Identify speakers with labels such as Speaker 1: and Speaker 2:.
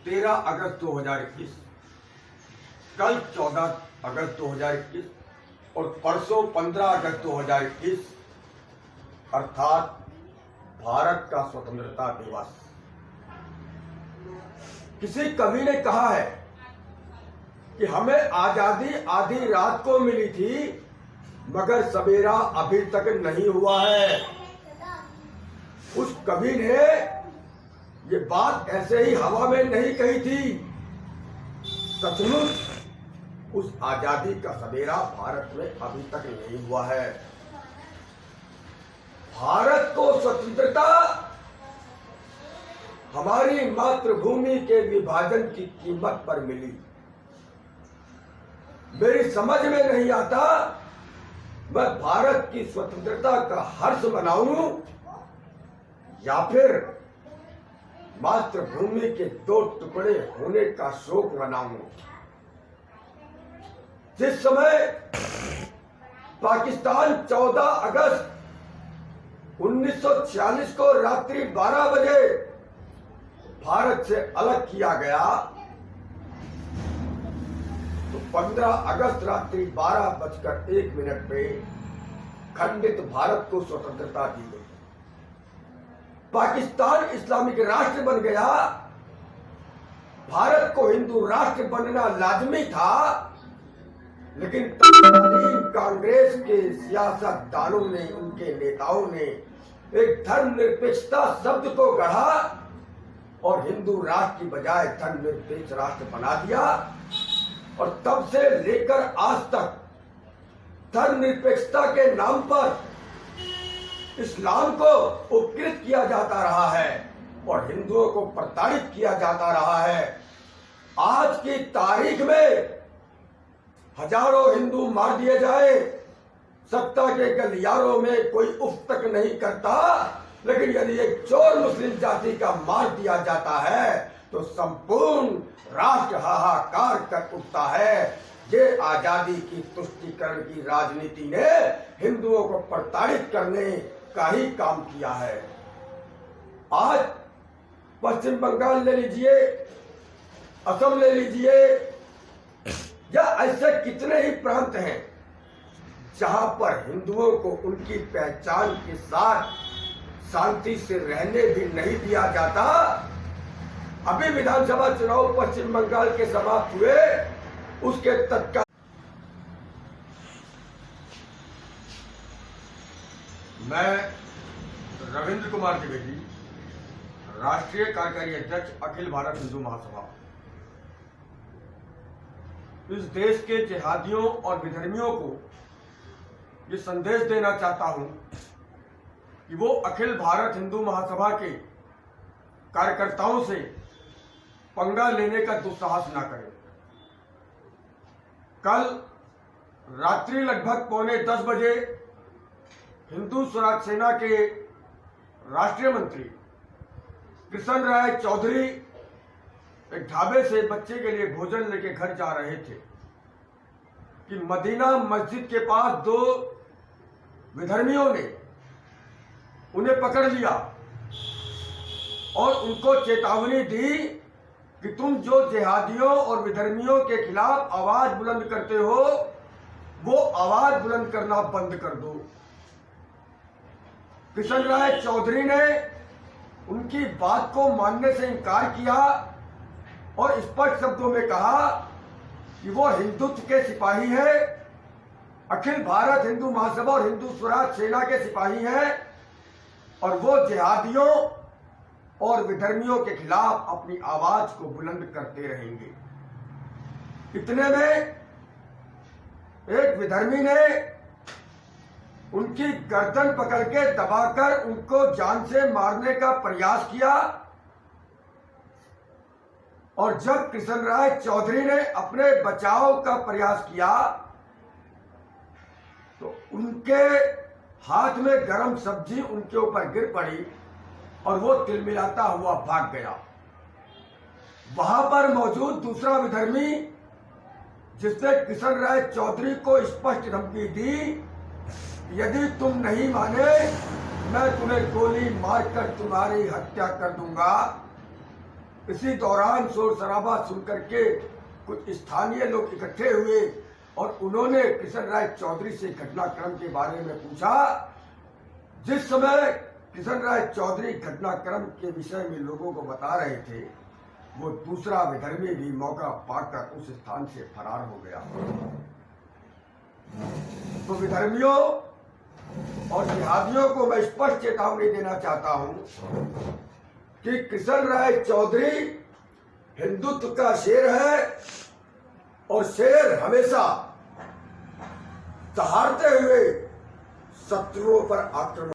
Speaker 1: 13 अगस्त 2021, कल 14 अगस्त 2021 और परसों 15 अगस्त 2021 अर्थात भारत का स्वतंत्रता दिवस। किसी कवि ने कहा है कि हमें आजादी आधी रात को मिली थी मगर सवेरा अभी तक नहीं हुआ है। उस कवि ने ये बात ऐसे ही हवा में नहीं कही थी। सचमुच उस आजादी का सवेरा भारत में अभी तक नहीं हुआ है। भारत को स्वतंत्रता हमारी मातृभूमि के विभाजन की कीमत पर मिली। मेरी समझ में नहीं आता मैं भारत की स्वतंत्रता का हर्ष मनाऊं या फिर मातृभूमि के दो टुकड़े होने का शोक मनाऊं। जिस समय पाकिस्तान 14 अगस्त 1946 को रात्रि 12 बजे भारत से अलग किया गया तो 15 अगस्त रात्रि 12:01 पे खंडित भारत को स्वतंत्रता दी गई। पाकिस्तान इस्लामिक राष्ट्र बन गया। भारत को हिंदू राष्ट्र बनना लाजमी था, लेकिन तत्कालीन कांग्रेस के सियासतदानों ने, उनके नेताओं ने एक धर्मनिरपेक्षता शब्द को गढ़ा और हिंदू राष्ट्र की बजाय धर्मनिरपेक्ष राष्ट्र बना दिया। और तब से लेकर आज तक धर्मनिरपेक्षता के नाम पर इस्लाम को उपकृत किया जाता रहा है और हिंदुओं को प्रताड़ित किया जाता रहा है। आज की तारीख में हजारों हिंदू मार दिए जाए, सत्ता के गलियारों में कोई उफ तक नहीं करता, लेकिन यदि एक चोर मुस्लिम जाति का मार दिया जाता है तो संपूर्ण राष्ट्र हाहाकार कर उठता है। ये आजादी की तुष्टीकरण की राजनीति ने हिंदुओं को प्रताड़ित करने का ही काम किया है। आज पश्चिम बंगाल ले लीजिए, असम ले लीजिए, या ऐसे कितने ही प्रांत हैं जहां पर हिंदुओं को उनकी पहचान के साथ शांति से रहने भी नहीं दिया जाता। अभी विधानसभा चुनाव पश्चिम बंगाल के समाप्त हुए, उसके तत्काल मैं रविंद्र कुमार द्विवेदी, राष्ट्रीय कार्यकारी अध्यक्ष अखिल भारत हिंदू महासभा, इस देश के जिहादियों और विधर्मियों को ये संदेश देना चाहता हूं कि वो अखिल भारत हिंदू महासभा के कार्यकर्ताओं से पंगा लेने का दुस्साहस ना करें। कल रात्रि लगभग 9:45 बजे हिंदू स्वराज सेना के राष्ट्रीय मंत्री कृष्ण राय चौधरी एक ढाबे से बच्चे के लिए भोजन लेके घर जा रहे थे कि मदीना मस्जिद के पास दो विधर्मियों ने उन्हें पकड़ लिया और उनको चेतावनी दी कि तुम जो जिहादियों और विधर्मियों के खिलाफ आवाज बुलंद करते हो वो आवाज बुलंद करना बंद कर दो। कृष्ण राय चौधरी ने उनकी बात को मानने से इनकार किया और स्पष्ट शब्दों में कहा कि वो हिंदुत्व के सिपाही है, अखिल भारत हिंदू महासभा और हिंदू स्वराज सेना के सिपाही हैं और वो जिहादियों और विधर्मियों के खिलाफ अपनी आवाज को बुलंद करते रहेंगे। इतने में एक विधर्मी ने उनकी गर्दन पकड़ के दबाकर उनको जान से मारने का प्रयास किया और जब कृष्ण राय चौधरी ने अपने बचाव का प्रयास किया तो उनके हाथ में गरम सब्जी उनके ऊपर गिर पड़ी और वो तिलमिलाता हुआ भाग गया। वहां पर मौजूद दूसरा विधर्मी जिसने कृष्ण राय चौधरी को स्पष्ट धमकी दी, यदि तुम नहीं माने मैं तुम्हें गोली मारकर तुम्हारी हत्या कर दूंगा, इसी दौरान शोर शराबा सुन करके कुछ स्थानीय लोग इकट्ठे हुए और उन्होंने कृष्ण राय चौधरी से घटनाक्रम के बारे में पूछा। जिस समय कृष्ण राय चौधरी घटनाक्रम के विषय में लोगों को बता रहे थे, वो दूसरा विधर्मी भी मौका पाकर उस स्थान से फरार हो गया। तो विधर्मियों और जिहादियों को मैं स्पष्ट चेतावनी देना चाहता हूं कि कृष्ण राय चौधरी हिंदुत्व का शेर है और शेर हमेशा दहाड़ते हुए शत्रुओं पर आक्रमण